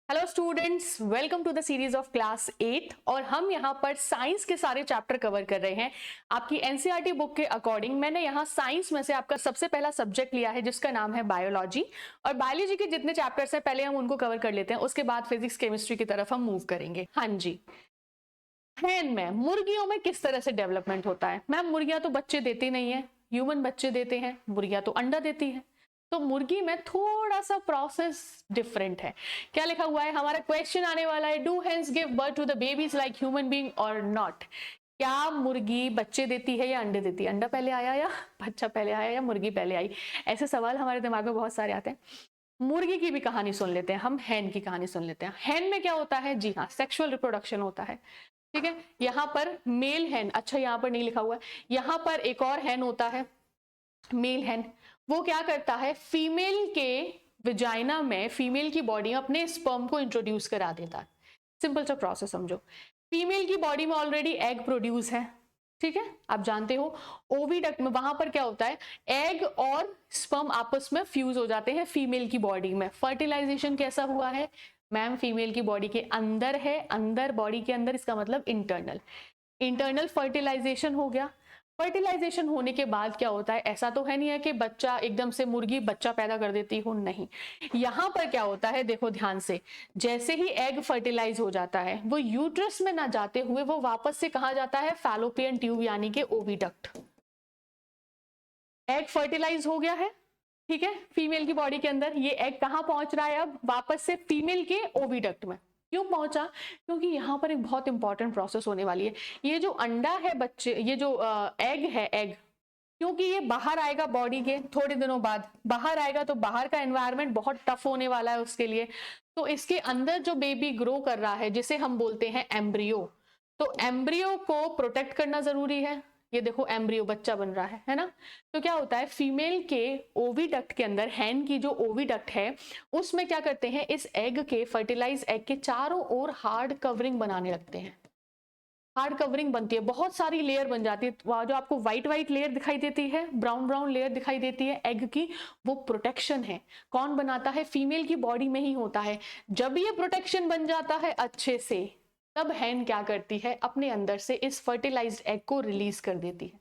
Hello students, welcome to the series of class 8 और हम यहाँ पर साइंस के सारे चैप्टर कवर कर रहे हैं। आपकी एनसीईआरटी बुक के अकॉर्डिंग मैंने यहाँ साइंस में से आपका सबसे पहला सब्जेक्ट लिया है जिसका नाम है बायोलॉजी। और बायोलॉजी के जितने चैप्टर्स हैं पहले हम उनको कवर कर लेते हैं, उसके बाद फिजिक्स केमिस्ट्री की तरफ हम मूव करेंगे। हाँ जी, हैन में मुर्गियों में किस तरह से डेवलपमेंट होता है? मैम मुर्गियां तो बच्चे देती नहीं है, ह्यूमन बच्चे देते हैं, मुर्गियां तो अंडा देती है। तो मुर्गी में थोड़ा सा प्रोसेस डिफरेंट है। क्या लिखा हुआ है? हमारा क्वेश्चन आने वाला है, do hens give birth to the babies like human being और नॉट? क्या मुर्गी बच्चे देती है या अंडे देती है? अंडा पहले आया या बच्चा पहले आया या मुर्गी पहले आई? ऐसे सवाल हमारे दिमाग में बहुत सारे आते हैं। मुर्गी की भी कहानी सुन लेते हैं, हम हैन की कहानी सुन लेते हैं। हैन में क्या होता है? जी हाँ, सेक्सुअल रिप्रोडक्शन होता है। ठीक है, यहाँ पर मेल हैन, अच्छा यहाँ पर नहीं लिखा हुआ है, यहाँ पर एक और हैन होता है मेल हैन। वो क्या करता है? फीमेल के विजाइना में, फीमेल की बॉडी में अपने स्पर्म को इंट्रोड्यूस करा देता है। सिंपल सा प्रोसेस समझो। फीमेल की बॉडी में ऑलरेडी एग प्रोड्यूस है, ठीक है, आप जानते हो। ओविडक्ट में वहां पर क्या होता है? एग और स्पर्म आपस में फ्यूज हो जाते हैं फीमेल की बॉडी में। फर्टिलाइजेशन कैसा हुआ है? मैम फीमेल की बॉडी के अंदर है, अंदर बॉडी के अंदर, इसका मतलब इंटरनल। इंटरनल फर्टिलाइजेशन हो गया। फर्टिलाइजेशन होने के बाद क्या होता है? ऐसा तो है नहीं है कि बच्चा एकदम से मुर्गी बच्चा पैदा कर देती हो, नहीं। यहां पर क्या होता है देखो ध्यान से, जैसे ही एग फर्टिलाइज हो जाता है वो यूट्रस में ना जाते हुए वो वापस से कहा जाता है? फैलोपियन ट्यूब यानी कि ओविडक्ट। एग फर्टिलाइज हो गया है, ठीक है, फीमेल की बॉडी के अंदर। ये एग कहां पहुंच रहा है? अब वापस से फीमेल के ओविडक्ट में। क्यों पहुंचा? क्योंकि यहां पर एक बहुत इंपॉर्टेंट प्रोसेस होने वाली है। ये जो अंडा है बच्चे, ये जो एग है, एग क्योंकि ये बाहर आएगा बॉडी के थोड़े दिनों बाद, बाहर आएगा तो बाहर का एनवायरनमेंट बहुत टफ होने वाला है उसके लिए। तो इसके अंदर जो बेबी ग्रो कर रहा है जिसे हम बोलते हैं एम्ब्रियो, तो एम्ब्रियो को प्रोटेक्ट करना जरूरी है। ये देखो एम्ब्रियो बच्चा बन रहा है ना। तो क्या होता है? फीमेल के ओविडक्ट के अंदर, हैन की जो ओविडक्ट है उसमें क्या करते हैं? इस एग के, फर्टिलाइज एग के चारों ओर हार्ड कवरिंग बनाने लगते हैं। हार्ड कवरिंग बनती है, बहुत सारी लेयर बन जाती है। जो आपको व्हाइट व्हाइट लेयर दिखाई देती है, ब्राउन ब्राउन लेयर दिखाई देती है एग की, वो प्रोटेक्शन है। कौन बनाता है? फीमेल की बॉडी में ही होता है। जब ये प्रोटेक्शन बन जाता है अच्छे से, तब हैन क्या करती है? अपने अंदर से इस फर्टिलाइज्ड एग को रिलीज कर देती है।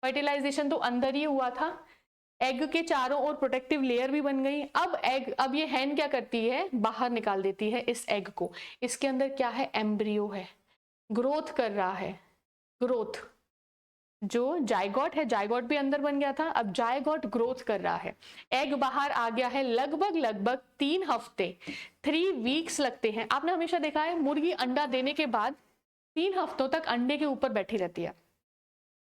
फर्टिलाइजेशन तो अंदर ही हुआ था, एग के चारों ओर प्रोटेक्टिव लेयर भी बन गई। अब ये हैन क्या करती है? बाहर निकाल देती है इस एग को। इसके अंदर क्या है? एम्ब्रियो है, ग्रोथ कर रहा है। ग्रोथ, जो जायगोट है, जायगोट भी अंदर बन गया था, अब जायगोट ग्रोथ कर रहा है। एग बाहर आ गया है। लगभग लगभग 3 हफ्ते, 3 वीक्स लगते हैं। आपने हमेशा देखा है मुर्गी अंडा देने के बाद 3 हफ्तों तक अंडे के ऊपर बैठी रहती है।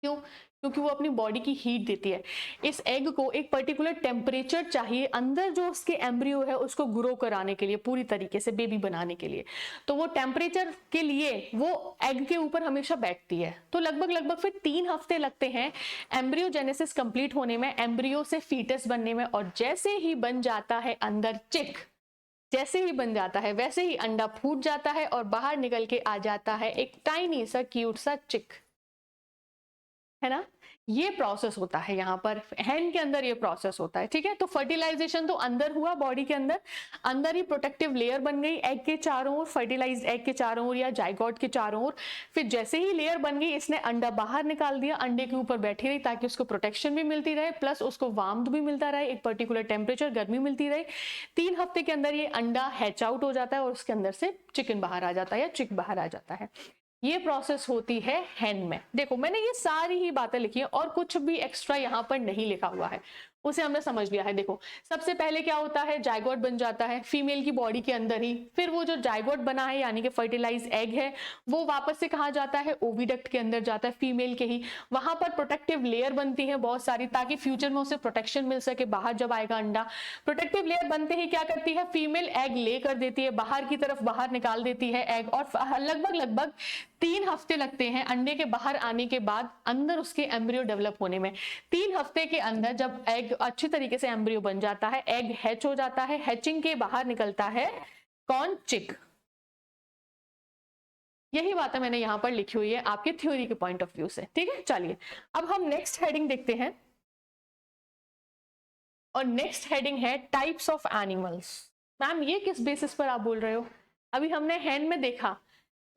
क्यों? क्योंकि वो अपनी बॉडी की हीट देती है। इस एग को एक पर्टिकुलर टेम्परेचर चाहिए अंदर जो उसके एम्ब्रियो है उसको ग्रो कराने के लिए, पूरी तरीके से बेबी बनाने के लिए। तो वो टेम्परेचर के लिए वो एग के ऊपर हमेशा बैठती है। तो लगभग लगभग फिर 3 हफ्ते लगते हैं एम्ब्रियोजेनेसिस कंप्लीट होने में, एम्ब्रियो से फीटस बनने में। और जैसे ही बन जाता है अंदर चिक, जैसे ही बन जाता है वैसे ही अंडा फूट जाता है और बाहर निकल के आ जाता है एक टाइनी सा क्यूट सा चिक, है ना। ये प्रोसेस होता है यहाँ पर हैन के अंदर, ये प्रोसेस होता है, ठीक है। तो फर्टिलाइजेशन तो अंदर हुआ, बॉडी के अंदर, अंदर ही प्रोटेक्टिव लेयर बन गई एग के चारों ओर, फर्टिलाइज्ड एग के चारों ओर या जायगोट के चारों ओर। फिर जैसे ही लेयर बन गई इसने अंडा बाहर निकाल दिया, अंडे के ऊपर बैठी रही ताकि उसको प्रोटेक्शन भी मिलती रहे, प्लस उसको वार्मथ भी मिलता रहे, एक पर्टिकुलर टेम्परेचर, गर्मी मिलती रहे। 3 हफ्ते के अंदर ये अंडा हैच आउट हो जाता है और उसके अंदर से चिकन बाहर आ जाता है या चिक बाहर आ जाता है। ये प्रोसेस होती है हैन में। देखो मैंने ये सारी ही बातें लिखी है और कुछ भी एक्स्ट्रा यहाँ पर नहीं लिखा हुआ है, उसे हमने समझ लिया है। देखो सबसे पहले क्या होता है? जायगोट बन जाता है फीमेल की बॉडी के अंदर ही। फिर वो जो जायगोट बना है यानी कि फर्टिलाइज एग है, वो वापस से कहा जाता है? ओविडक्ट के अंदर जाता है, फीमेल के ही। वहां पर प्रोटेक्टिव लेयर बनती है बहुत सारी ताकि फ्यूचर में उसे प्रोटेक्शन मिल सके बाहर जब आएगा अंडा। प्रोटेक्टिव लेयर बनते ही क्या करती है? फीमेल एग ले कर देती है बाहर की तरफ, बाहर निकाल देती है एग। और लगभग लगभग 3 हफ्ते लगते हैं अंडे के बाहर आने के बाद अंदर उसके एम्ब्रियो डेवलप होने में। 3 हफ्ते के अंदर जब एग अच्छी तरीके से एम्ब्रियो बन जाता है, एग हैच हो जाता है, हैचिंग के बाहर निकलता है कौन? चिक। यही बातें मैंने यहां पर लिखी हुई है आपके थ्योरी के पॉइंट ऑफ व्यू से, ठीक है। चलिए अब हम नेक्स्ट हेडिंग देखते हैं और नेक्स्ट हेडिंग है टाइप्स ऑफ एनिमल्स। मैम ये किस बेसिस पर आप बोल रहे हो? अभी हमने हैन में देखा,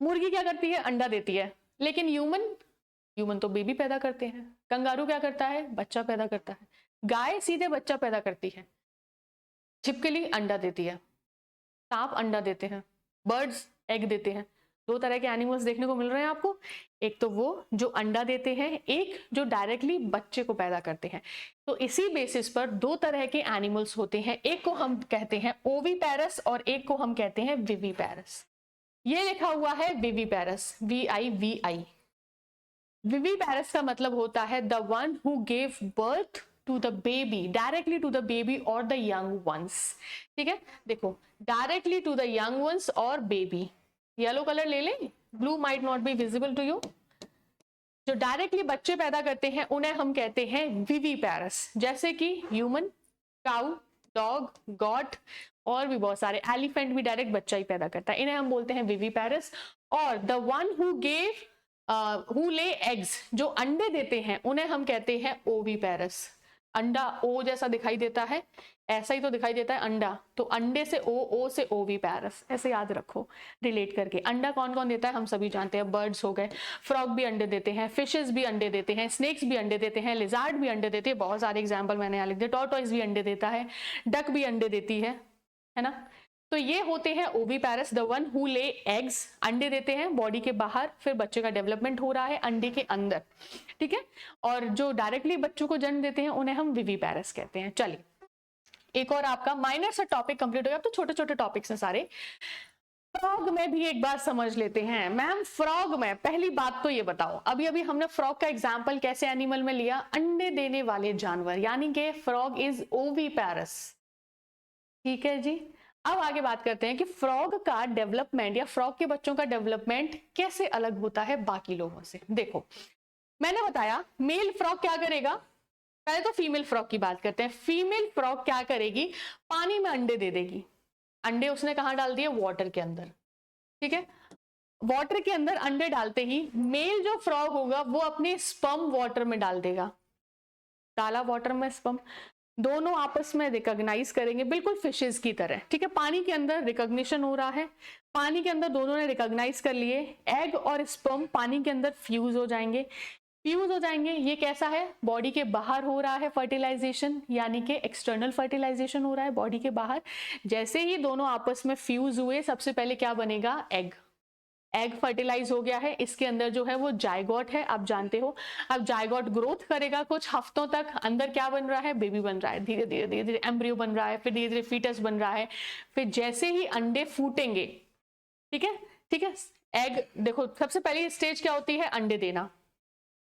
मुर्गी क्या करती है? अंडा देती है। लेकिन ह्यूमन तो बेबी पैदा करते हैं। कंगारू क्या करता है? बच्चा पैदा करता है। गाय सीधे बच्चा पैदा करती है। छिपकली अंडा देती है। सांप अंडा देते हैं। बर्ड्स एग देते हैं। दो तरह के एनिमल्स देखने को मिल रहे हैं आपको। एक तो वो जो अंडा देते हैं, एक जो डायरेक्टली बच्चे को पैदा करते हैं। तो इसी बेसिस पर दो तरह के एनिमल्स होते हैं। एक को हम कहते हैं ओविपेरस और एक को हम कहते हैं विविपेरस। ये लिखा हुआ है विविपेरस, VIVI। विविपेरस का मतलब होता है the one who gave birth to the baby, directly to the baby और द यंग वंस। ठीक है, देखो directly to the young ones और बेबी। येलो कलर ले लें, blue might not be visible to you. जो डायरेक्टली बच्चे पैदा करते हैं उन्हें हम कहते हैं विविपेरस, जैसे कि ह्यूमन, काउ, डॉग, गॉट और भी बहुत सारे। एलिफेंट भी डायरेक्ट बच्चा ही पैदा करता है, इन्हें हम बोलते हैं विविपेरस। और the one who gave who lay eggs, जो अंडे देते हैं उन्हें हम कहते हैं ओविपेरस। अंडा ओ जैसा दिखाई देता है, ऐसा ही तो दिखाई देता है अंडा, तो अंडे से ओ से ओविपेरस, ऐसे याद रखो रिलेट करके। अंडा कौन कौन देता है हम सभी जानते हैं, बर्ड्स हो गए, फ्रॉग भी अंडे देते हैं, फिशेस भी अंडे देते हैं, स्नेक्स भी अंडे देते हैं, लिजार्ड भी अंडे देते हैं, बहुत सारे एग्जाम्पल मैंने यहाँ लिख दिए। टॉर्टोइस भी अंडे देता है, डक भी अंडे देती है ना। तो ये होते हैं oviparous, the one who lay eggs, अंडे देते हैं बॉडी के बाहर, फिर बच्चे का डेवलपमेंट हो रहा है अंडे के अंदर। ठीक है, और जो डायरेक्टली बच्चों को जन्म देते हैं उन्हें हम विविपेरस कहते हैं। चलिए एक और आपका माइनर सा टॉपिक कंप्लीट हो गया। अब तो छोटे छोटे टॉपिक्स हैं सारे। फ्रॉग में भी एक बार समझ लेते हैं। मैम फ्रॉग में पहली बात तो ये बताओ, अभी अभी हमने फ्रॉग का एग्जांपल कैसे एनिमल में लिया? अंडे देने वाले जानवर, यानी कि फ्रॉग इज ओविपेरस। ठीक है जी, अब आगे बात करते हैं कि फ्रॉग का डेवलपमेंट या फ्रॉग के बच्चों का डेवलपमेंट कैसे अलग होता है बाकी लोगों से। देखो मैंने बताया मेल फ्रॉग क्या करेगा, पहले तो फीमेल फ्रॉग की बात करते हैं। फीमेल फ्रॉग क्या करेगी? पानी में अंडे दे देगी। अंडे उसने कहां डाल दिए? वाटर के अंदर। ठीक है, वाटर के अंदर अंडे डालते ही मेल जो फ्रॉग होगा वो अपने स्पर्म वाटर में डाल देगा। डाला वाटर में स्पर्म, दोनों आपस में रिकॉग्नाइज करेंगे, बिल्कुल फिशेस की तरह। ठीक है, पानी के अंदर रिकॉग्निशन हो रहा है, पानी के अंदर दोनों ने रिकॉग्नाइज कर लिए। एग और स्पर्म पानी के अंदर फ्यूज हो जाएंगे। ये कैसा है? बॉडी के बाहर हो रहा है फर्टिलाइजेशन, यानी कि एक्सटर्नल फर्टिलाइजेशन हो रहा है बॉडी के बाहर। जैसे ही दोनों आपस में फ्यूज हुए, सबसे पहले क्या बनेगा? एग फर्टिलाइज हो गया है, इसके अंदर जो है वो जायगोट है, आप जानते हो। अब जायगोट ग्रोथ करेगा कुछ हफ्तों तक, अंदर क्या बन रहा है? बेबी बन रहा है। धीरे धीरे एम्ब्रियो बन रहा है, फिर धीरे धीरे फीटस बन रहा है। फिर जैसे ही अंडे फूटेंगे, ठीक है, एग देखो सबसे पहली स्टेज क्या होती है? अंडे देना,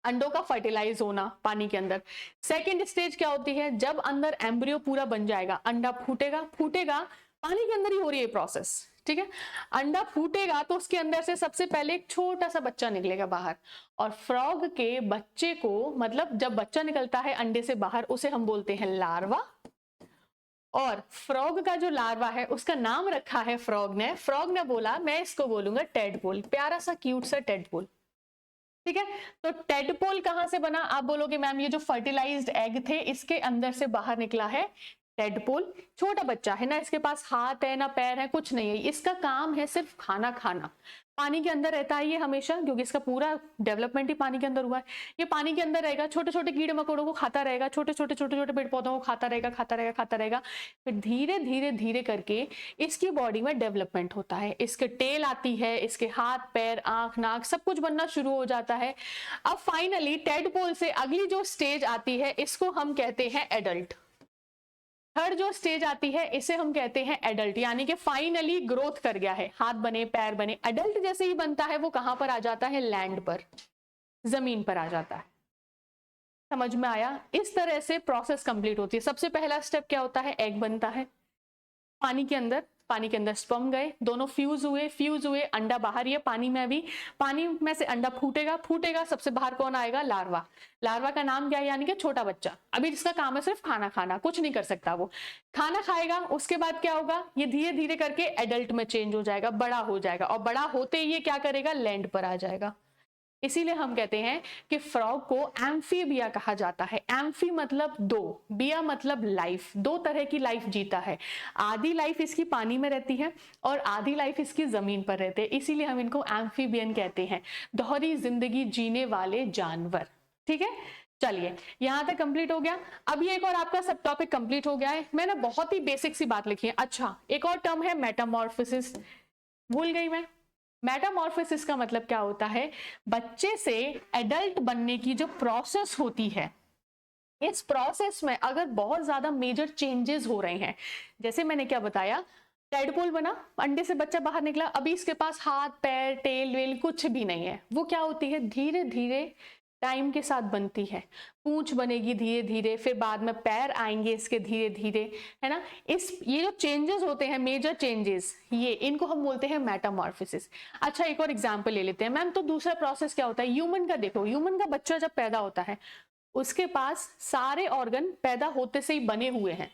अंडों का फर्टिलाइज होना पानी के अंदर। सेकेंड स्टेज क्या होती है? जब अंदर एम्ब्रियो पूरा बन जाएगा, अंडा फूटेगा पानी के अंदर ही हो रही है प्रोसेस। ठीक है, अंडा फूटेगा तो उसके अंदर से सबसे पहले एक छोटा सा बच्चा निकलेगा बाहर, और फ्रॉग के बच्चे को, मतलब जब बच्चा निकलता है अंडे से बाहर, उसे हम बोलते हैं लार्वा। और फ्रॉग का जो लार्वा है उसका नाम रखा है फ्रॉग ने बोला मैं इसको बोलूंगा टेडपोल, प्यारा सा क्यूट सा टेडपोल। ठीक है, तो टेडपोल कहां से बना? आप बोलोगे मैम ये जो फर्टिलाइज्ड एग थे इसके अंदर से बाहर निकला है टेडपोल। छोटा बच्चा है ना, इसके पास हाथ है ना पैर है, कुछ नहीं है, इसका काम है सिर्फ खाना खाना। पानी के अंदर रहता है ये हमेशा, क्योंकि इसका पूरा डेवलपमेंट ही पानी के अंदर हुआ है। ये पानी के अंदर रहेगा, छोटे छोटे कीड़े मकोड़ों को खाता रहेगा, छोटे छोटे पेड़ पौधों को खाता रहेगा। फिर धीरे धीरे करके इसकी बॉडी में डेवलपमेंट होता है। इसके टेल आती है, इसके हाथ पैर आंख नाक सब कुछ बनना शुरू हो जाता है। अब फाइनली टेडपोल से अगली जो स्टेज आती है इसको हम कहते हैं एडल्ट। थर्ड जो स्टेज आती है इसे हम कहते हैं एडल्ट, यानी कि फाइनली ग्रोथ कर गया है, हाथ बने पैर बने। एडल्ट जैसे ही बनता है वो कहां पर आ जाता है? लैंड पर, जमीन पर आ जाता है। समझ में आया? इस तरह से प्रोसेस कंप्लीट होती है। सबसे पहला स्टेप क्या होता है? एग बनता है पानी के अंदर स्पर्म गए, दोनों फ्यूज हुए, अंडा बाहर ही है पानी में। अभी पानी में से अंडा फूटेगा, सबसे बाहर कौन आएगा? लार्वा का नाम क्या है? यानी कि छोटा बच्चा। अभी जिसका काम है सिर्फ खाना खाना, कुछ नहीं कर सकता, वो खाना खाएगा। उसके बाद क्या होगा? ये धीरे धीरे करके एडल्ट में चेंज हो जाएगा, बड़ा हो जाएगा, और बड़ा होते ही ये क्या करेगा? लैंड पर आ जाएगा। इसीलिए हम कहते हैं कि फ्रॉग को एम्फीबिया कहा जाता है। एम्फी मतलब दो, बिया मतलब लाइफ, दो तरह की लाइफ जीता है। आधी लाइफ इसकी पानी में रहती है और आधी लाइफ इसकी जमीन पर रहते हैं, इसीलिए हम इनको एम्फीबियन कहते हैं, दोहरी जिंदगी जीने वाले जानवर। ठीक है, चलिए यहां तक कंप्लीट हो गया। अब ये एक और आपका सब टॉपिक कंप्लीट हो गया है। मैंने बहुत ही बेसिक सी बात लिखी है। अच्छा, एक और टर्म है मेटामॉर्फोसिस, भूल गई मैं। मेटामॉर्फोसिस का मतलब क्या होता है? बच्चे से एडल्ट बनने की जो प्रोसेस होती है, इस प्रोसेस में अगर बहुत ज्यादा मेजर चेंजेस हो रहे हैं, जैसे मैंने क्या बताया, टेडपोल बना, अंडे से बच्चा बाहर निकला, अभी इसके पास हाथ पैर टेल वेल कुछ भी नहीं है, वो क्या होती है, धीरे धीरे टाइम के साथ बनती है। पूंछ बनेगी धीरे धीरे, फिर बाद में पैर आएंगे इसके धीरे धीरे, है ना। ये जो चेंजेस होते हैं, मेजर चेंजेस, ये इनको हम बोलते हैं मेटामॉर्फोसिस। अच्छा, एक और एग्जांपल ले लेते हैं मैम। तो दूसरा प्रोसेस क्या होता है ह्यूमन का? देखो, ह्यूमन का बच्चा जब पैदा होता है, उसके पास सारे ऑर्गन पैदा होते से ही बने हुए हैं।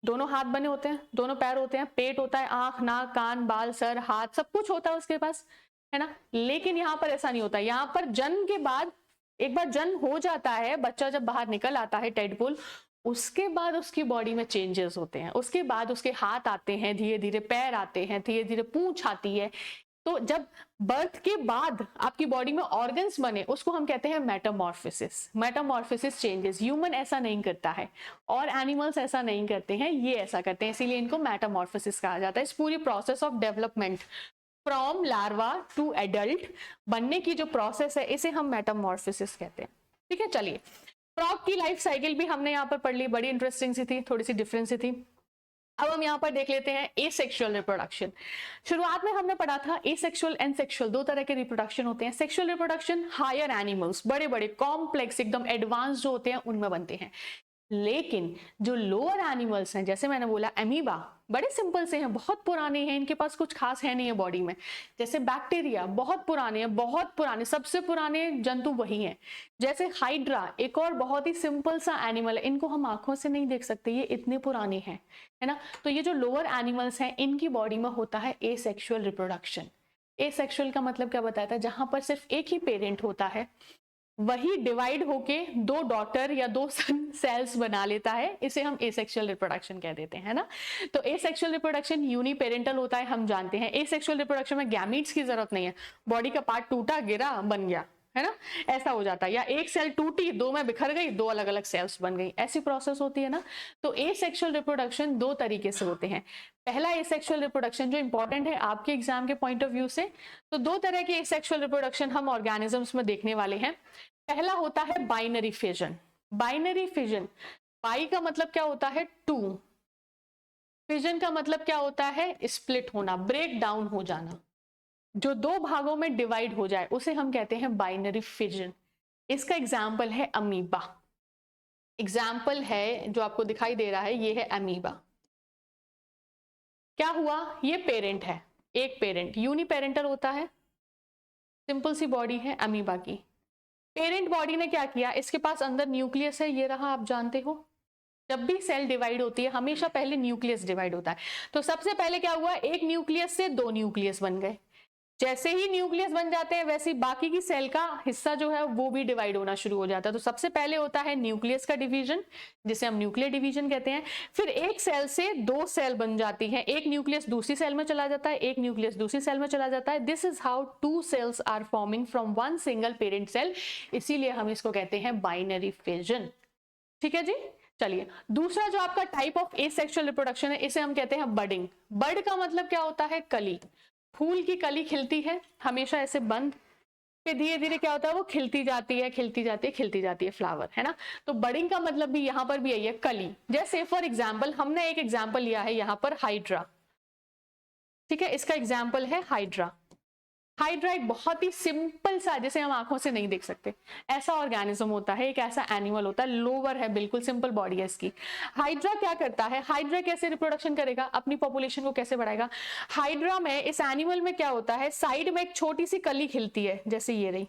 दोनों हाथ बने होते हैं, दोनों पैर होते हैं, पेट होता है, आंख नाक कान बाल सर हाथ सब कुछ होता है उसके पास, है ना। लेकिन यहाँ पर ऐसा नहीं होता। यहाँ पर जन्म के बाद, एक बार जन्म हो जाता है, बच्चा जब बाहर निकल आता है टेडपोल, उसके बाद उसकी बॉडी में चेंजेस होते हैं। उसके बाद उसके हाथ आते हैं, धीरे धीरे पैर आते हैं, धीरे धीरे पूंछ आती है। तो जब बर्थ के बाद आपकी बॉडी में ऑर्गन्स बने, उसको हम कहते हैं मेटामॉर्फोसिस। मेटामॉर्फोसिस चेंजेस, ह्यूमन ऐसा नहीं करता है और एनिमल्स ऐसा नहीं करते हैं, ये ऐसा करते हैं, इसीलिए इनको मेटामॉर्फोसिस कहा जाता है। इस पूरी process of development from larva to adult बनने की जो प्रोसेस है, इसे हम मेटामॉर्फोसिस कहते हैं। ठीक है, चलिए फ्रॉग की लाइफ साइकिल भी हमने यहाँ पर पढ़ ली, बड़ी इंटरेस्टिंग सी थी, थोड़ी सी डिफरेंस सी थी। अब हम यहाँ पर देख लेते हैं एसेक्सुअल रिप्रोडक्शन। शुरुआत में हमने पढ़ा था एसेक्सुअल एंड सेक्सुअल, दो तरह के रिप्रोडक्शन होते हैं। सेक्सुअल रिप्रोडक्शन हायर एनिमल्स, बड़े बड़े कॉम्प्लेक्स एकदम एडवांस जो होते हैं उनमें बनते हैं। लेकिन जो लोअर एनिमल्स हैं, जैसे मैंने बोला एमीबा, बड़े सिंपल से हैं, बहुत पुराने हैं, इनके पास कुछ खास है नहीं है बॉडी में। जैसे बैक्टीरिया बहुत पुराने हैं, बहुत पुराने, सबसे पुराने जंतु वही हैं। जैसे हाइड्रा, एक और बहुत ही सिंपल सा एनिमल है, इनको हम आंखों से नहीं देख सकते, ये इतने पुराने हैं, है ना। तो ये जो लोअर एनिमल्स हैं, इनकी बॉडी में होता है एसेक्सुअल रिप्रोडक्शन। एसेक्सुअल का मतलब क्या बताता है? जहां पर सिर्फ एक ही पेरेंट होता है, वही डिवाइड होके दो डॉटर या दो सन सेल्स बना लेता है, इसे हम एसेक्सुअल रिप्रोडक्शन कह देते हैं, है ना। तो एसेक्सुअल रिप्रोडक्शन यूनिपेरेंटल होता है, हम जानते हैं। एसेक्सुअल रिप्रोडक्शन में गैमीट्स की जरूरत नहीं है, बॉडी का पार्ट टूटा गिरा बन गया, है ना, ऐसा हो जाता है। या एक सेल टूटी, दो में बिखर गई, दो अलग अलग सेल्स बन गई, ऐसी प्रोसेस होती है ना। तो एसेक्सुअल रिप्रोडक्शन दो तरीके से होते हैं। पहला एसेक्सुअल रिप्रोडक्शन जो इंपॉर्टेंट है आपके एग्जाम के पॉइंट ऑफ व्यू से, तो दो तरह के एसेक्सुअल रिप्रोडक्शन हम ऑर्गेनिजम्स में देखने वाले हैं। पहला होता है binary fission. Binary fission, by का मतलब क्या होता है? टू। फिजन का मतलब क्या होता है? स्प्लिट होना, ब्रेक डाउन हो जाना, जो दो भागों में डिवाइड हो जाए, उसे हम कहते हैं बाइनरी फिजन। इसका एग्जाम्पल है अमीबा। एग्जाम्पल है जो आपको दिखाई दे रहा है, ये है अमीबा। क्या हुआ? ये पेरेंट है, एक पेरेंट, यूनिपेरेंटल होता है, सिंपल सी बॉडी है अमीबा की। पेरेंट बॉडी ने क्या किया? इसके पास अंदर न्यूक्लियस है, ये रहा, आप जानते हो जब भी सेल डिवाइड होती है हमेशा पहले न्यूक्लियस डिवाइड होता है। तो सबसे पहले क्या हुआ? एक न्यूक्लियस से दो न्यूक्लियस बन गए। जैसे ही न्यूक्लियस बन जाते हैं, वैसे ही बाकी की सेल का हिस्सा जो है वो भी डिवाइड होना शुरू हो जाता है। तो सबसे पहले होता है न्यूक्लियस का डिवीजन, जिसे हम न्यूक्लियर डिवीजन कहते हैं। फिर एक सेल से दो सेल बन जाती है, एक न्यूक्लियस दूसरी सेल में चला जाता है, एक न्यूक्लियस दूसरी सेल में चला जाता है। This is how two cells are forming from one single parent cell, इसीलिए हम इसको कहते हैं बाइनरी फिजन। ठीक है जी, चलिए दूसरा जो आपका टाइप ऑफ एसेक्सुअल रिप्रोडक्शन है, इसे हम कहते हैं बडिंग। बड का मतलब क्या होता है? कली। फूल की कली खिलती है हमेशा ऐसे बंद, फिर धीरे धीरे क्या होता है? वो खिलती जाती है, खिलती जाती है, खिलती जाती है, फ्लावर, है ना। तो बडिंग का मतलब भी यहां पर भी यही है, कली। जैसे फॉर एग्जाम्पल हमने एक एग्जाम्पल लिया है यहाँ पर हाइड्रा, ठीक है, इसका एग्जाम्पल है हाइड्रा। हाइड्रा एक बहुत ही सिंपल सा, जैसे हम आंखों से नहीं देख सकते, ऐसा ऑर्गेनिज्म होता है, एक ऐसा एनिमल होता है, लोअर है, बिल्कुल सिंपल बॉडी है इसकी। हाइड्रा क्या करता है? हाइड्रा कैसे रिप्रोडक्शन करेगा? अपनी पॉपुलेशन को कैसे बढ़ाएगा? हाइड्रा में, इस एनिमल में क्या होता है? साइड में एक छोटी सी कली खिलती है, जैसे ये रही,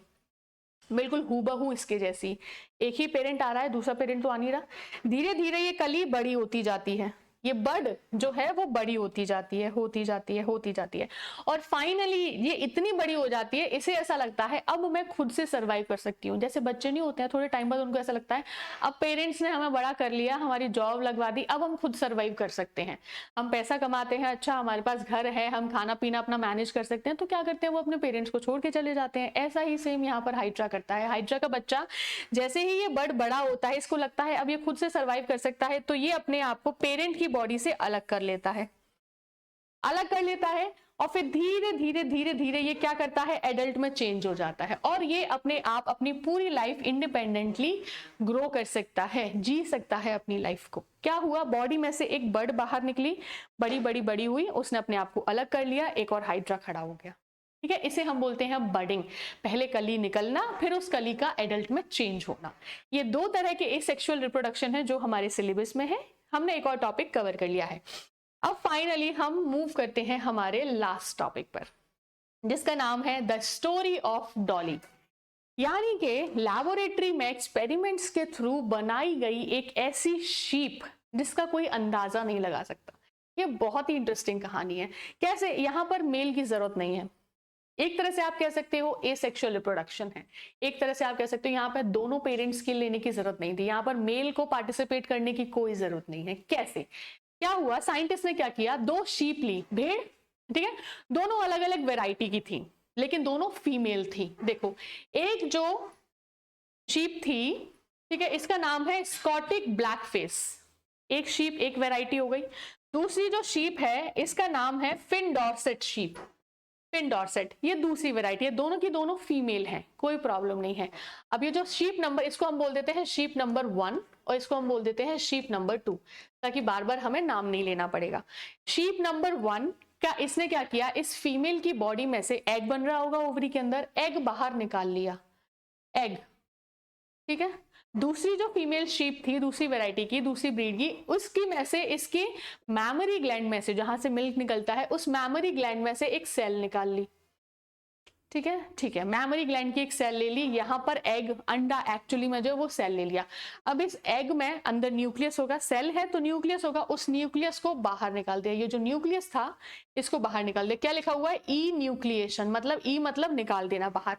बिल्कुल हूबहू इसके जैसी। एक ही पेरेंट आ रहा है, दूसरा पेरेंट तो आ नहीं रहा। धीरे धीरे ये कली बड़ी होती जाती है, ये बर्ड जो है वो बड़ी होती जाती है, होती जाती है, होती जाती है, और फाइनली ये इतनी बड़ी हो जाती है, इसे ऐसा लगता है अब मैं खुद से सरवाइव कर सकती हूँ। जैसे बच्चे नहीं होते हैं, थोड़े टाइम बाद उनको ऐसा लगता है अब पेरेंट्स ने हमें बड़ा कर लिया, हमारी जॉब लगवा दी, अब हम खुद सरवाइव कर सकते हैं, हम पैसा कमाते हैं, अच्छा हमारे पास घर है, हम खाना पीना अपना मैनेज कर सकते हैं, तो क्या करते हैं वो अपने पेरेंट्स को छोड़ के चले जाते हैं। ऐसा ही सेम यहाँ पर हाइड्रा करता है। हाइड्रा का बच्चा जैसे ही ये बर्ड बड़ा होता है, इसको लगता है अब ये खुद से सरवाइव कर सकता है, तो ये अपने आप को पेरेंट की बॉडी से अलग कर लेता है, अलग कर लेता है, और फिर धीरे धीरे धीरे धीरे ये क्या करता है, एडल्ट में चेंज हो जाता है, और ये अपने आप अपनी पूरी लाइफ इंडिपेंडेंटली ग्रो कर सकता है, जी सकता है अपनी लाइफ को। क्या हुआ, बॉडी में से एक बर्ड बाहर निकली, बड़ी बड़ी बड़ी हुई, उसने अपने आप को अलग कर लिया, एक और हाइड्रा खड़ा हो गया। ठीक है, इसे हम बोलते हैं बडिंग, पहले कली निकलना, फिर उस कली का एडल्ट में चेंज होना। ये दो तरह के एसेक्सुअल रिप्रोडक्शन है जो हमारे सिलेबस में है। हमने एक और टॉपिक कवर कर लिया है। अब फाइनली हम मूव करते हैं हमारे लास्ट टॉपिक पर, जिसका नाम है द स्टोरी ऑफ डॉली, यानी कि लैबोरेटरी में एक्सपेरिमेंट्स के थ्रू बनाई गई एक ऐसी शीप जिसका कोई अंदाजा नहीं लगा सकता। ये बहुत ही इंटरेस्टिंग कहानी है। कैसे, यहाँ पर मेल की जरूरत नहीं है, एक तरह से आप कह सकते हो एसेक्सुअल रिप्रोडक्शन है, एक तरह से आप कह सकते हो यहाँ पर दोनों पेरेंट्स की लेने की जरूरत नहीं थी, यहाँ पर मेल को पार्टिसिपेट करने की कोई जरूरत नहीं है। कैसे, क्या हुआ, साइंटिस्ट ने क्या किया, दो शीप ली, भेड़, ठीक है, दोनों अलग अलग वैरायटी की थी, लेकिन दोनों फीमेल थी। देखो, एक जो शीप थी, ठीक है, इसका नाम है स्कॉटिक ब्लैक फेस, एक शीप एक वैरायटी हो गई। दूसरी जो शीप है इसका नाम है Finn Dorset sheep, Finn Dorset, ये दूसरी वैरायटी है, दोनों की दोनों फीमेल हैं, कोई प्रॉब्लम नहीं है। अब ये जो शीप नंबर, इसको हम बोल देते हैं शीप नंबर 1 और इसको हम बोल देते हैं शीप नंबर 2, ताकि बार बार हमें नाम नहीं लेना पड़ेगा। शीप नंबर 1 का इसने क्या किया, इस फीमेल की बॉडी में से एग बन रहा होगा ओवरी के अंदर, एग बाहर निकाल लिया, एग, ठीक है। दूसरी जो फीमेल शीप थी, दूसरी वैरायटी की, दूसरी ब्रीड की, उसकी में से इसकी मैमरी ग्लैंड में से, जहां से मिल्क निकलता है, उस मैमरी ग्लैंड में से एक सेल निकाल ली, ठीक है, ठीक है, मैमरी ग्लैंड की एक सेल ले ली, यहां पर एग, अंडा एक्चुअली में जो वो सेल ले लिया। अब इस एग में अंदर न्यूक्लियस होगा, सेल है तो न्यूक्लियस होगा, उस न्यूक्लियस को बाहर निकाल दिया, ये जो न्यूक्लियस था इसको बाहर निकाल दिया। क्या लिखा हुआ है, ई न्यूक्लिएशन, मतलब ई मतलब निकाल देना बाहर,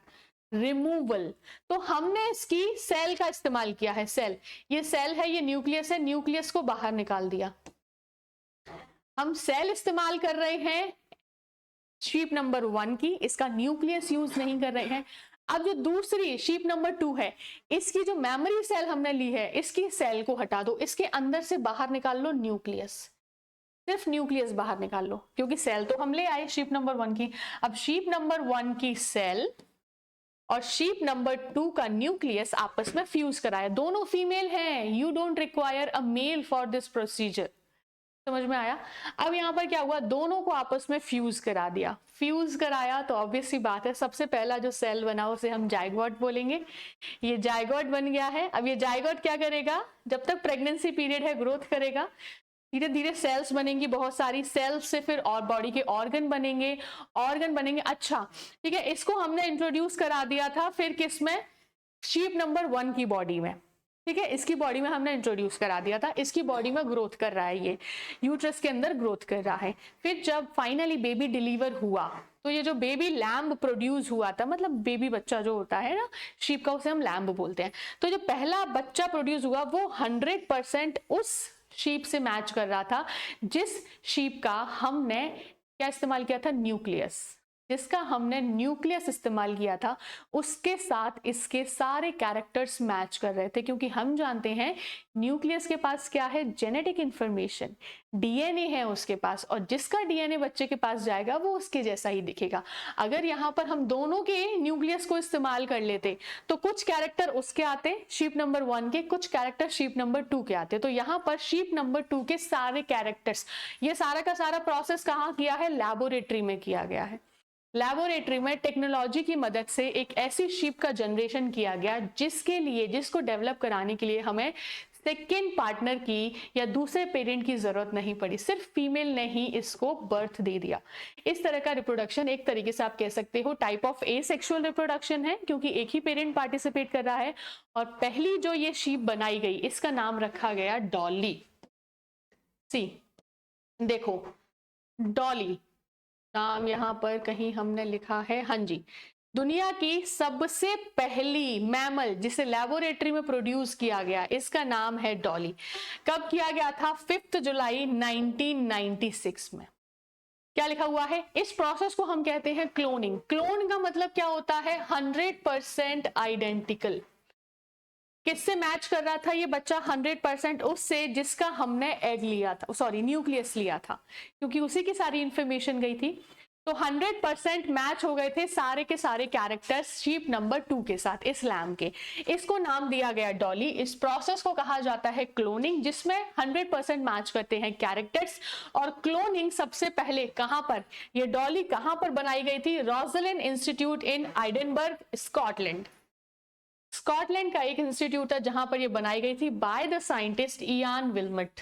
रिमूवल। तो हमने इसकी सेल का इस्तेमाल किया है, सेल, ये सेल है, ये न्यूक्लियस है, न्यूक्लियस को बाहर निकाल दिया। हम सेल इस्तेमाल कर रहे हैं शीप नंबर 1 की, इसका न्यूक्लियस यूज नहीं कर रहे हैं। अब जो दूसरी शीप नंबर 2 है, इसकी जो मेमोरी सेल हमने ली है, इसकी सेल को हटा दो, इसके अंदर से बाहर निकाल लो न्यूक्लियस, सिर्फ न्यूक्लियस बाहर निकाल लो, क्योंकि सेल तो हम ले आए शीप नंबर 1 की। अब शीप नंबर 1 की सेल और शीप नंबर 2 का न्यूक्लियस आपस में फ्यूज कराया, दोनों फीमेल हैं, you don't require a male for this procedure, समझ में आया। अब यहाँ पर क्या हुआ, दोनों को आपस में फ्यूज करा दिया, फ्यूज कराया तो ऑब्वियस सी बात है, सबसे पहला जो सेल बना उसे हम जाइगोट बोलेंगे, ये जाइगोट बन गया है। अब ये जाइगोट क्या करेगा, जब तक प्रेगनेंसी पीरियड है ग्रोथ करेगा, धीरे धीरे सेल्स बनेंगी, बहुत सारी सेल्स से फिर और बॉडी के ऑर्गन बनेंगे, ऑर्गन बनेंगे। अच्छा ठीक है, इसको हमने इंट्रोड्यूस करा दिया था फिर किसमें, शीप नंबर 1 की बॉडी में, ठीक है, इसकी बॉडी में हमने इंट्रोड्यूस करा दिया था, इसकी बॉडी में ग्रोथ कर रहा है, ये यूट्रस के अंदर ग्रोथ कर रहा है। फिर जब फाइनली बेबी डिलीवर हुआ, तो ये जो बेबी लैम्ब प्रोड्यूस हुआ था, मतलब बेबी बच्चा जो होता है ना शीप का, उसे हम लैम्ब बोलते हैं। तो जो पहला बच्चा प्रोड्यूस हुआ वो 100% उस शीप से मैच कर रहा था, जिस शीप का हमने क्या इस्तेमाल किया था, न्यूक्लियस, जिसका हमने न्यूक्लियस इस्तेमाल किया था, उसके साथ इसके सारे कैरेक्टर्स मैच कर रहे थे, क्योंकि हम जानते हैं न्यूक्लियस के पास क्या है, जेनेटिक इंफॉर्मेशन, डीएनए है उसके पास, और जिसका डीएनए बच्चे के पास जाएगा वो उसके जैसा ही दिखेगा। अगर यहाँ पर हम दोनों के न्यूक्लियस को इस्तेमाल कर लेते तो कुछ कैरेक्टर उसके आते शीप नंबर 1 के, कुछ कैरेक्टर शीप नंबर 2 के आते। तो यहाँ पर शीप नंबर 2 के सारे कैरेक्टर्स, ये सारा का सारा प्रोसेस कहाँ किया है, लैबोरेटरी में किया गया है। लैबोरेटरी में टेक्नोलॉजी की मदद से एक ऐसी शीप का जनरेशन किया गया जिसके लिए, जिसको डेवलप कराने के लिए हमें सेकेंड पार्टनर की या दूसरे पेरेंट की जरूरत नहीं पड़ी, सिर्फ फीमेल ने ही इसको बर्थ दे दिया। इस तरह का रिप्रोडक्शन एक तरीके से आप कह सकते हो टाइप ऑफ एसेक्सुअल रिप्रोडक्शन है, क्योंकि एक ही पेरेंट पार्टिसिपेट कर रहा है। और पहली जो ये शीप बनाई गई, इसका नाम रखा गया डॉली, सी देखो, डॉली नाम यहाँ पर कहीं हमने लिखा है, हाँ जी, दुनिया की सबसे पहली मैमल जिसे लेबोरेटरी में प्रोड्यूस किया गया, इसका नाम है डॉली। कब किया गया था? 5 जुलाई 1996 में। क्या लिखा हुआ है? इस प्रोसेस को हम कहते हैं क्लोनिंग। क्लोन का मतलब क्या होता है? 100% आइडेंटिकल। किससे मैच कर रहा था ये बच्चा? 100% उससे जिसका हमने एग लिया था, सॉरी न्यूक्लियस लिया था, क्योंकि उसी की सारी इंफॉर्मेशन गई थी। तो 100% मैच हो गए थे सारे के सारे कैरेक्टर्स शीप नंबर 2 के साथ, इस लैम के। इसको नाम दिया गया डॉली। इस प्रोसेस को कहा जाता है क्लोनिंग, जिसमें 100% मैच करते हैं कैरेक्टर्स। और क्लोनिंग सबसे पहले कहां पर, ये डॉली कहां पर बनाई गई थी? Roslin Institute in Edinburgh, Scotland. Scotland का एक इंस्टीट्यूट है जहां पर ये बनाई गई थी बाय द साइंटिस्ट इयान विल्मट।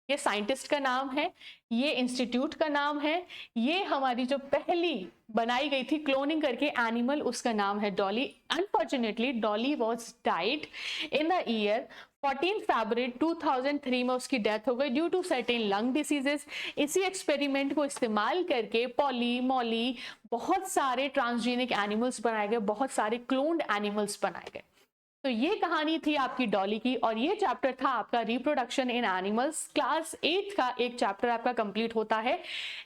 ये साइंटिस्ट का नाम है, ये इंस्टीट्यूट का नाम है। ये हमारी जो पहली बनाई गई थी क्लोनिंग करके एनिमल, उसका नाम है Dolly. Unfortunately Dolly was died in the year 14 फरवरी 2003 में उसकी डेथ हो गई due to certain lung diseases. इसी एक्सपेरिमेंट को इस्तेमाल करके पॉली, मॉली, बहुत सारे ट्रांसजेनिक एनिमल्स बनाए गए, बहुत सारे क्लोन्ड एनिमल्स बनाए गए। तो ये कहानी थी आपकी डॉली की, और ये चैप्टर था आपका रिप्रोडक्शन इन एनिमल्स। क्लास 8 का एक चैप्टर आपका कंप्लीट होता है।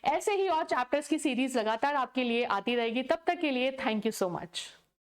ऐसे ही और चैप्टर्स की सीरीज लगातार आपके लिए आती रहेगी। तब तक के लिए थैंक यू सो मच।